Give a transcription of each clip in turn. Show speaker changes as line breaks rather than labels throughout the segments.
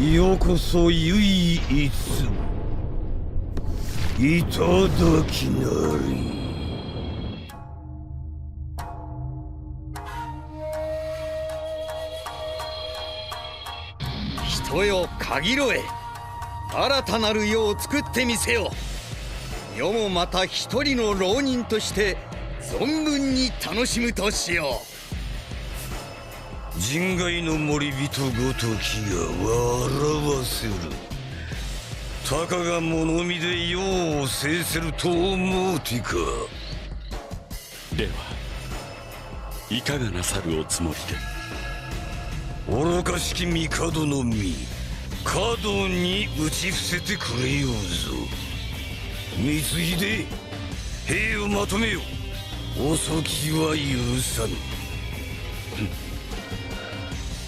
よこそ唯一いただきなり。
人よ限ろえ、新たなる世を作ってみせよ。世もまた一人の浪人として存分に楽しむとしよ
う。人外の森人ごときが笑わせる。たかが物見で世を制せると思うてか。
ではいかがなさるおつもりで。
愚かしき帝の身、角に打ち伏せてくれようぞ。光秀、兵をまとめよ。遅きは許さぬ。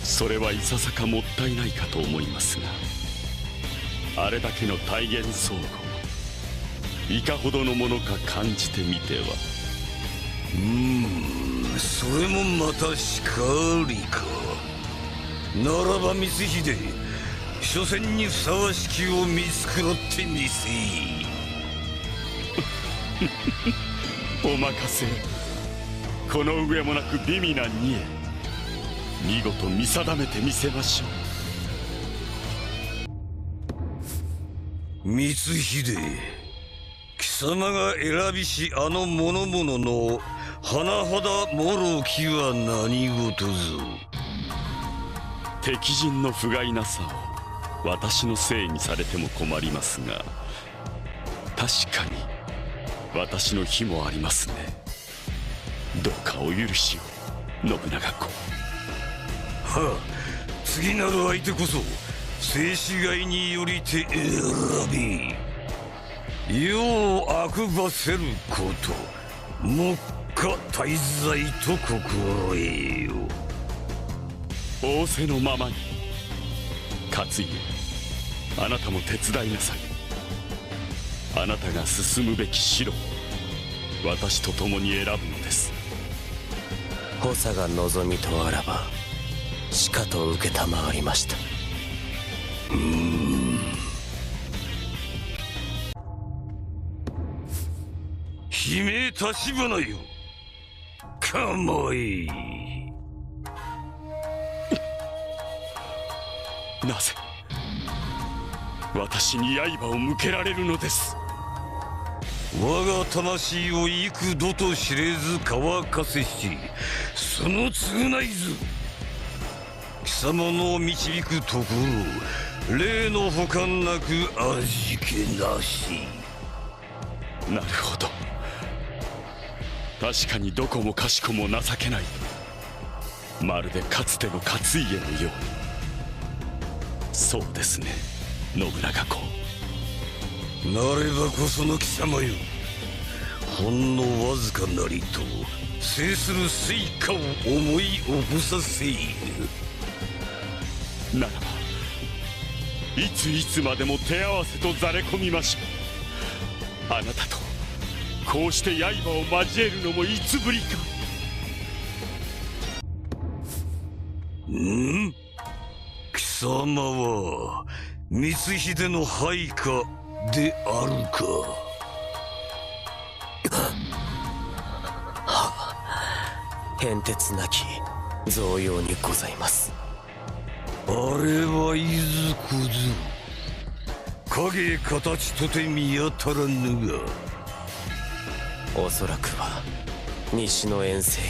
それはいささかもったいないかと思いますが、あれだけの大元相互、いかほどのものか感じてみては。
それもまたしかりか。ならば光秀、初戦にふさわしきを見繕ってみせい。
お任せ。この上もなく美味な二重、見事見定めてみせましょ
う。光秀、貴様が選びしあの諸々の甚だもろきは何事ぞ。
敵陣の不甲斐なさを私のせいにされても困りますが、確かに私の非もありますね。どうかお許しを、信長公。
はあ、次なる相手こそ静止外によりて選び、世を悪ばせること、目下大罪と心得よ。
仰せのままに。勝家、あなたも手伝いなさい。あなたが進むべき城を私と共に選ぶのです。
補佐が望みとあらばしかと承りました。
姫立花よ、構え。
なぜ私に刃を向けられるのです。
我が魂を幾度と知れず乾かせし、その償いず。貴様の導くところ、例の補完なく味気なし。
なるほど。確かにどこもかしこも情けない。まるでかつての勝家のように。そうですね、信長公。
なればこその貴様よ、ほんのわずかなりと制する成果を思い起こさせい。
ならばいついつまでも手合わせとざれ込みましょう。あなたとこうして刃を交えるのもいつぶりか。
貴様は光秀の配下であるか。
変哲なき増用にございます。
あれはいずこぞ影形とて見当たらぬが、
おそらくは西の遠征に。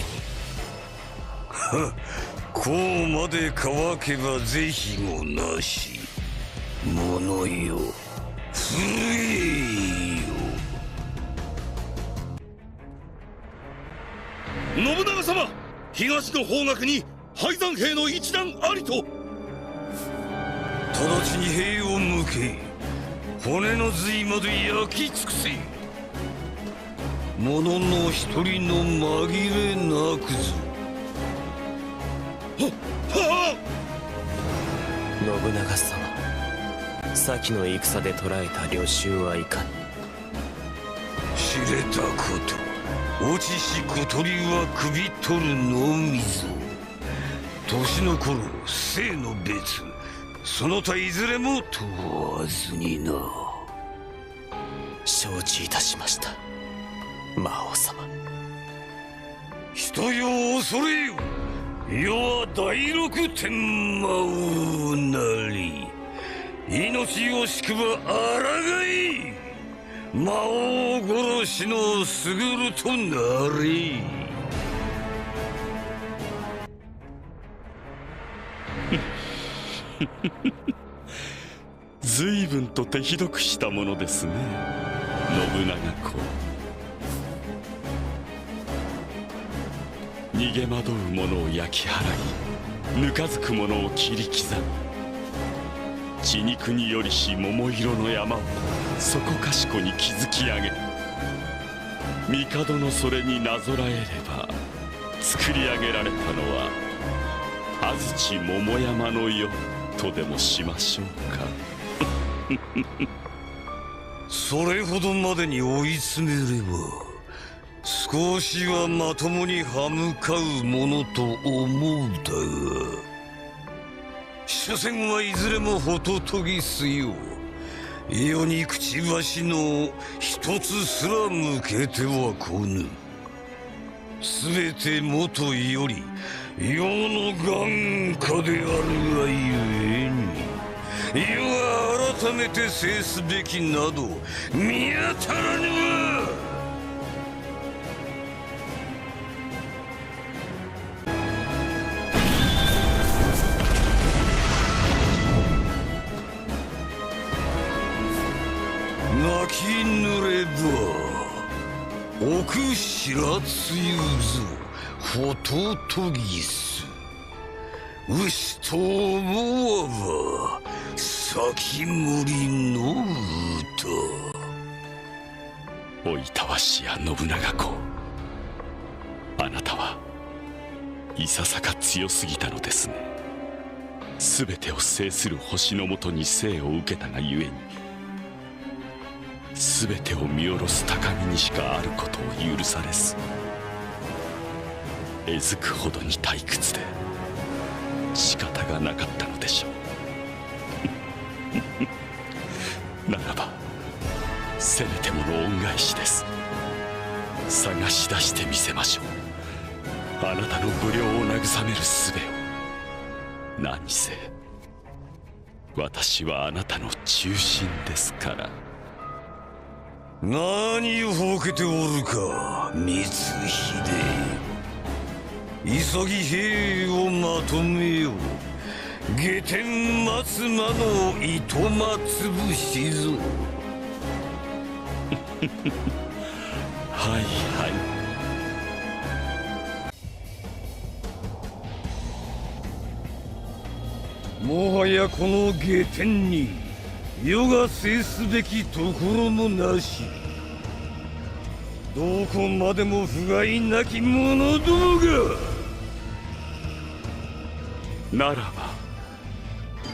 こうまで乾けば是非もなし。者よ、震えよ。
信長様、東の方角に敗山兵の一団ありと。
直ちに兵を向け、骨の髄まで焼き尽くせ。者の一人の紛れなくぞ。
信長様、先の戦で捕らえた領衆はいかに。
知れたこと、落ちし小鳥は首取るのみぞ。年の頃生の別、その他いずれも問わずにな。
承知いたしました、魔王様。
人よ恐れよ、世は第六天魔王なり。命惜しくば抗い、魔王殺しの優るとなり。
随分と手ひどくしたものですね、信長公。逃げ惑う者を焼き払い、ぬかずく者を切り刻み、血肉によりし桃色の山をそこかしこに築き上げ、帝のそれになぞらえれば作り上げられたのは安土桃山の世とでもしましょうか。
それほどまでに追い詰めれば少しはまともに歯向かうものと思うだが、所詮はいずれもホトトギスよ。世にくちばしの一つすら向けては来ぬ。すべてもとより世の眼下であるがゆえに、世は改めて制すべきなど見当たらぬわ。泣き濡れば奥知らつゆぞホトトギス。牛と思わば先盛りの歌。
おいたわしや信長公、あなたはいささか強すぎたのですね。全てを制する星のもとに生を受けたがゆえに、全てを見下ろす高みにしかあることを許されず、えずくほどに退屈で仕方がなかったのでしょう。ならばせめてもの恩返しです。探し出してみせましょう、あなたの無量を慰める術を。何せ私はあなたの中心ですから。
何をほうけておるか光秀。急ぎ兵をまとめよう。下天松間の糸間つぶしぞ。
はいはい。
もはやこの下天に世が制すべきところもなし。どこまでも不甲斐なき者どもが。
ならば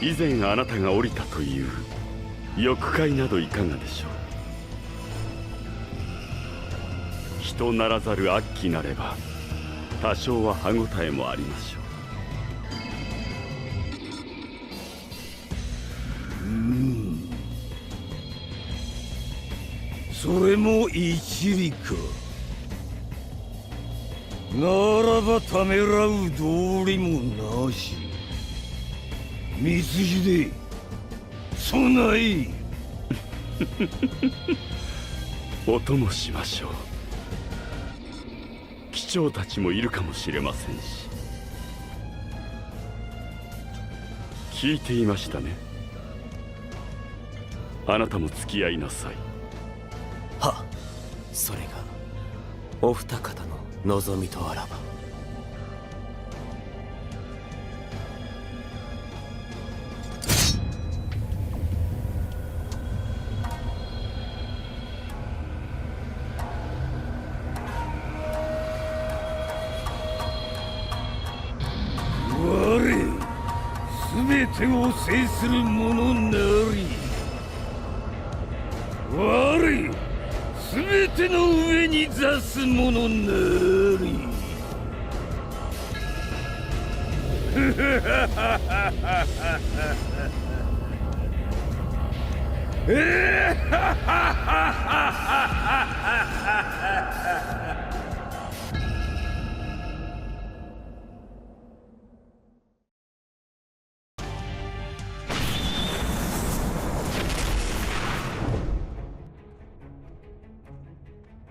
以前あなたが降りたという翼界などいかがでしょう。人ならざる悪鬼なれば多少は歯応えもありましょう。
それも一理か。ならばためらう道理もなし。光秀、備え。
お供しましょう。機長たちもいるかもしれませんし。聞いていましたね。あなたも付き合いなさい。
はっ、それがお二方の望みとあらば。
我全てを制する者なり。我全ての上に座す者なり。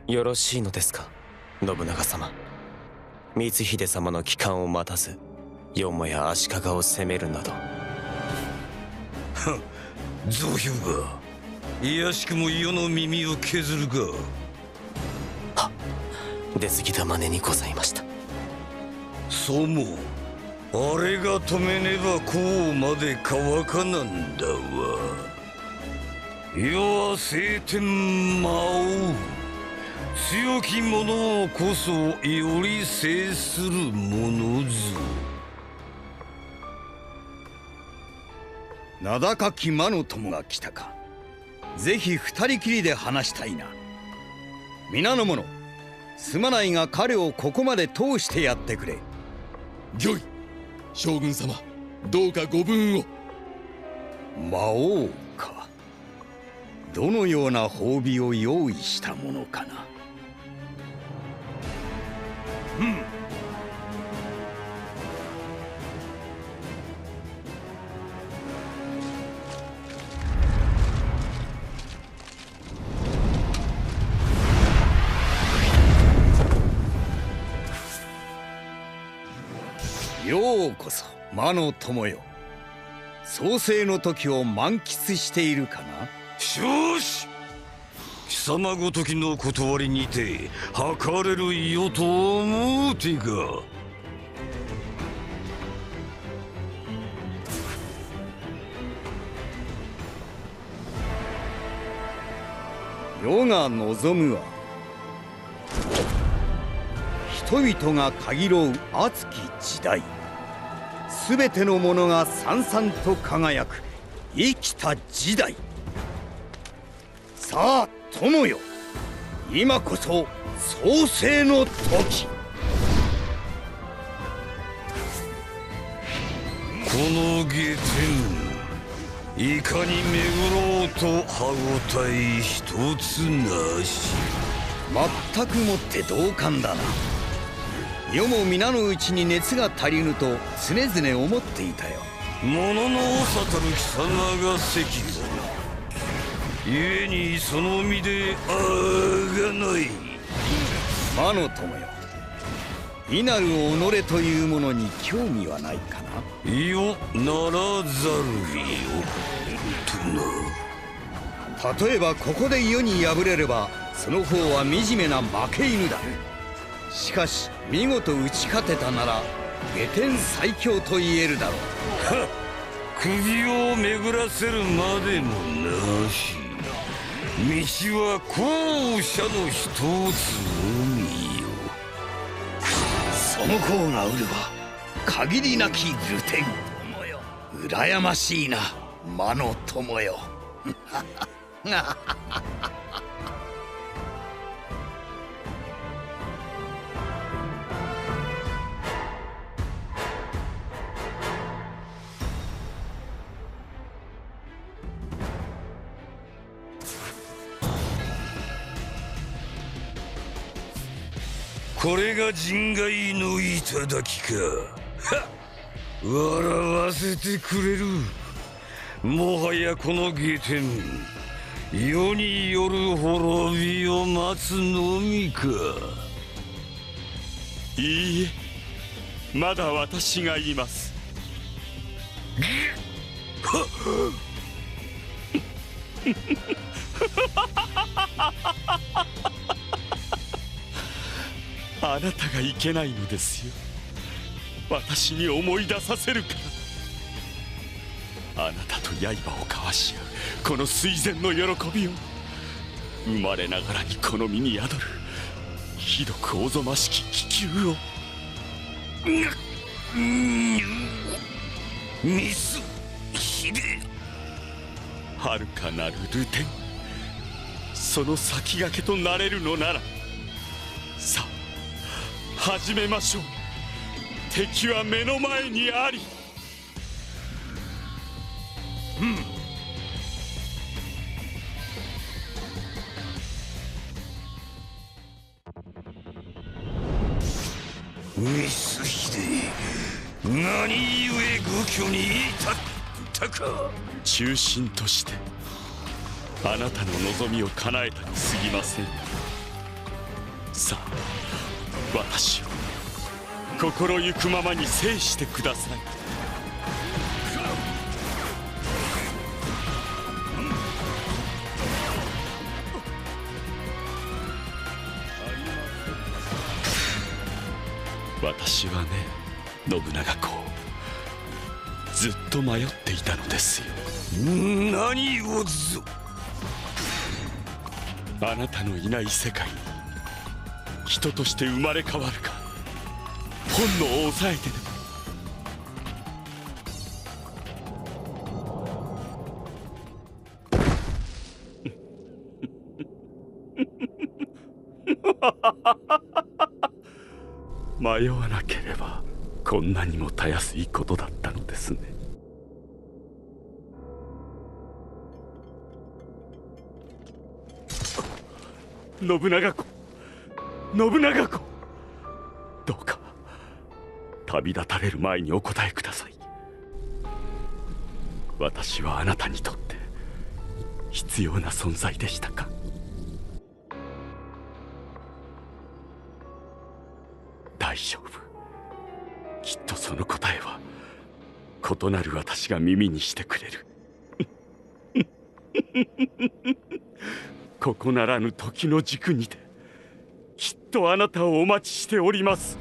よろしいのですか、信長様。光秀様の帰還を待たず、よもや足利を攻めるなど。
増票がいやしくも世の耳を削るが。
出過ぎた真似にございました。
そうもあれが止めねばこうまで乾かなんだわ。世は晴天魔王、強き者こそより制するものぞ。
名高き魔の友が来たか。ぜひ二人きりで話したいな。皆の者、すまないが彼をここまで通してやってくれ。
御意。将軍様、どうかご分を。
魔王か。どのような褒美を用意したものかな。ようこそ魔の友よ。創世の時を満喫しているかな。
少子貴様ごときの断りにて測れるよと思うてが。
世が望むは人々が限ろう熱き時代。すべてのものが燦々と輝く生きた時代。さあ友よ、今こそ創世の時。
この下天いかに巡ろうと歯ごたえ一つなし。
全くもって同感だな。世も皆のうちに熱が足りぬと常々思っていたよ。
物の長たる貴様が石ぞ。故にその身であがない。
魔の友よ、異なる己というものに興味はないかな。
よならざるよとな。
例えばここで世に敗れればその方は惨めな負け犬だ。しかし見事打ち勝てたなら下天最強と言えるだろう。
首を巡らせるまでもなし。道は後者の一つのみよ。
その功が売るは限りなき流天。羨ましいな魔の友よ。
これが人外の頂きか。笑わせてくれる。もはやこの下天世による滅びを待つのみか。
いいえ、まだ私がいます。あなたがいけないのですよ。私に思い出させるから。あなたと刃を交わし合うこの垂涎の喜びを、生まれながらにこの身に宿るひどくおぞましき気球を。
ミスヒデ。
遥かなる流天、その先駆けとなれるのなら、さあ始めましょう。敵は目の前にあり。
光秀、何故愚挙に至ったか。
忠臣としてあなたの望みを叶えたに過ぎません。さあ、私を心ゆくままに制してください。私はね、信長公、ずっと迷っていたのですよ。
何をぞ。
あなたのいない世界に人として生まれ変わるか、本能を抑えてでも。迷わなければこんなにもたやすいことだったのですね。信長公、信長公、どうか旅立たれる前にお答えください。私はあなたにとって必要な存在でしたか？大丈夫。きっとその答えは異なる私が耳にしてくれる。ここならぬ時の軸にてきっとあなたをお待ちしております。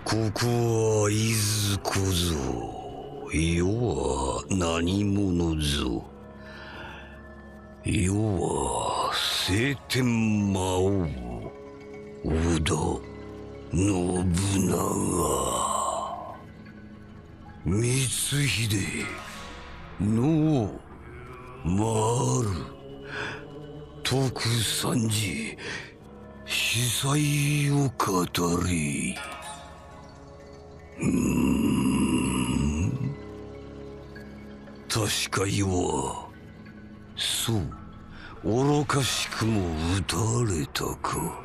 ここは伊豆小僧、世は何者ぞ。世は青天魔王織田信長、光秀の丸徳三寺、司祭を語り。確か世はそう愚かしくも撃たれたか。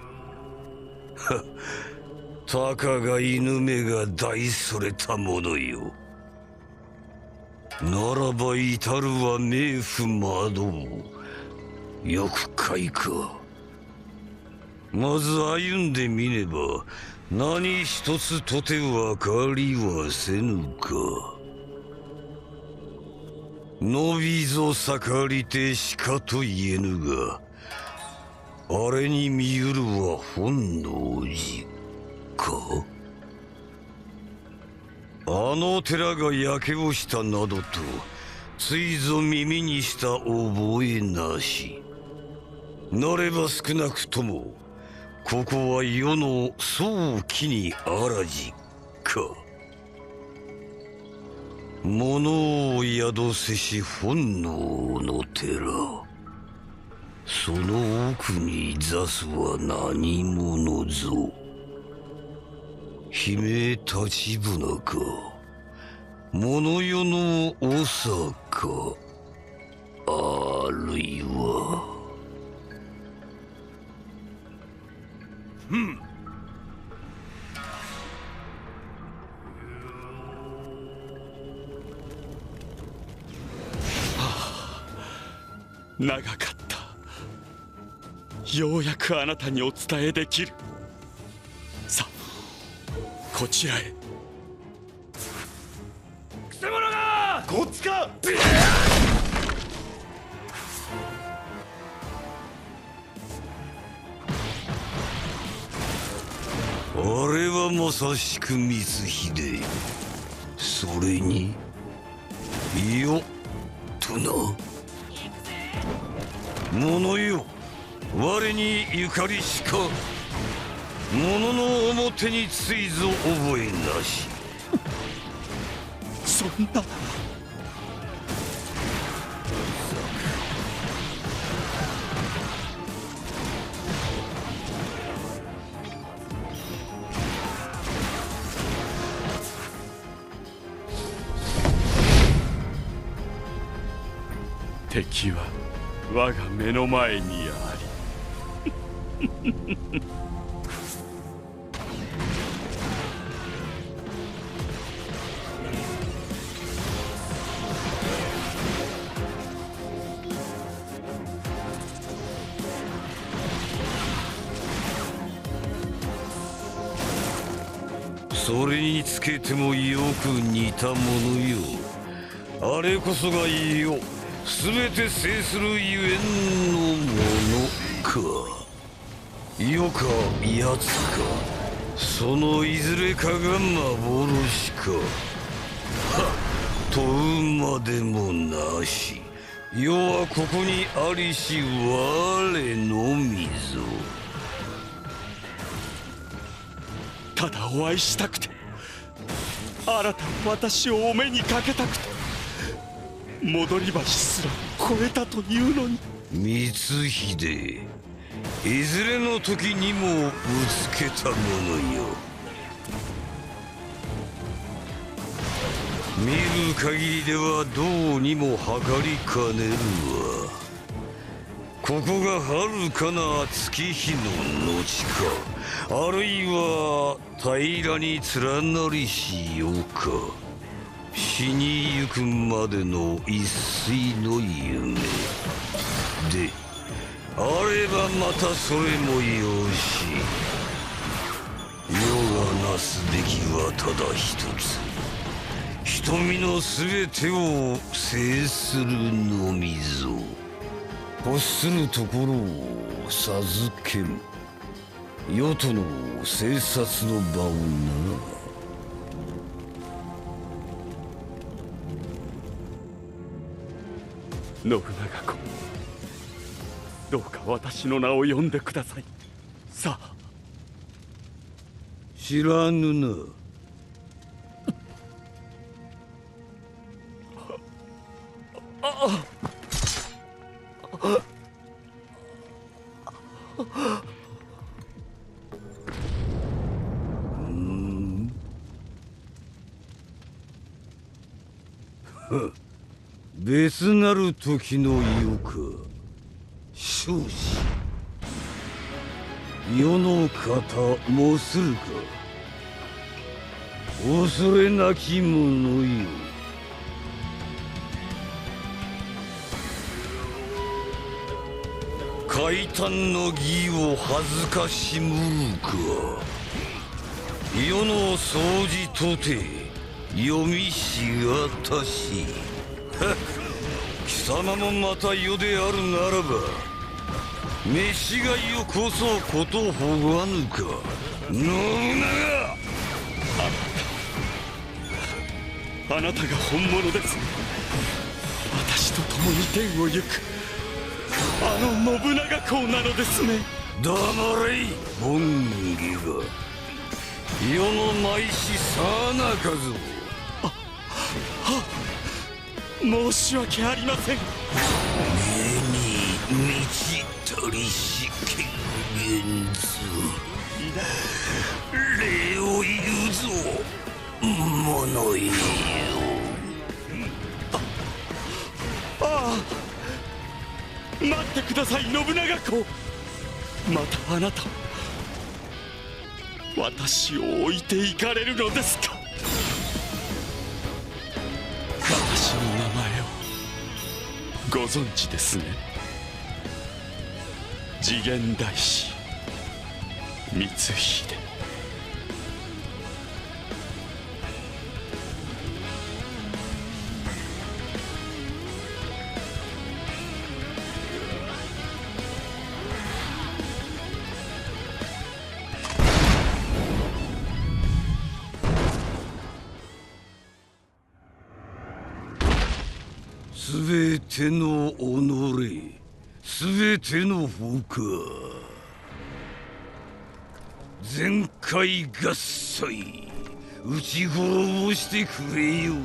たかが犬目が大それたものよ。ならば至るは冥府窓欲界か。まず歩んでみねば何一つとて分かりはせぬか。のびぞ盛りてしかと言えぬが、あれに見ゆるは本能寺か。あの寺が焼け落ちたなどとついぞ耳にした覚えなし。なれば少なくともここは世の早期にあらじか。物を宿せし本能の寺、その奥に座すは何者ぞ。姫立花か、物世の長か、あるいは
長かった。ようやくあなたにお伝えできる。さあ、こちらへ。
くせ者がこっちか。
あれはまさしく光秀。それによっとな。者よ、我にゆかりしか物の表についぞ覚えなし。
そんな。敵は我が目の前にあり。
それにつけてもよく似たものよ。あれこそがいいよ、全て制するゆえんのものか。世かやつか、そのいずれかが幻か。はっ、問うまでもなし。世はここにありし我のみぞ。
ただお会いしたくて、新たな私をお目にかけたくて、戻り橋すら越えたというのに。
光秀、いずれの時にもぶつけたものよ。見る限りではどうにも計りかねるわ。ここが遥かな月日の後か、あるいは平らに連なりし世か。死にゆくまでの一睡の夢であれば、またそれもよし。世がなすべきはただ一つ、瞳のすべてを制するのみぞ。欲するところを授ける、世との生殺の場をな。
信長公、どうか私の名を呼んでください。さあ。
知らぬな。別なる時の世か。少子世の方申するか。恐れなき者よ。海胆の義を恥ずかしむるか。世の掃除とて読みしがたし。貴様もまた世であるならば、召しがいをこそことほがぬか。信長、
あなたが本物です。私と共に天を行くあの信長公なのですね。
黙れい本義が。世の舞しさなかぞ。
申し訳ありません。
目に満ちたりし権限図、礼を言うぞ物言いよ。
待ってください、信長公。またあなたは私を置いていかれるのですか。私の名前をご存知ですね。次元大師光秀。
すべての己、すべての他、全開合切、撃ち滅してくれようぞ。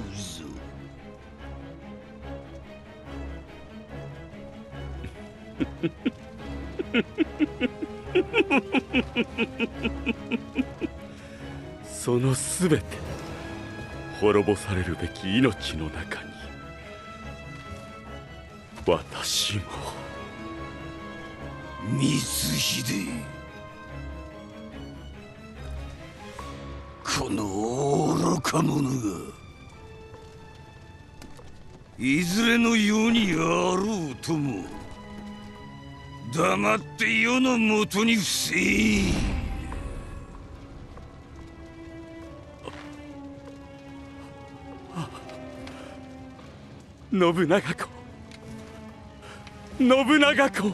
そのすべて滅ぼされるべき命の中に私も
光秀、この愚か者がいずれの世にあろうとも黙って世のもとに伏せ。
信長公、信長公。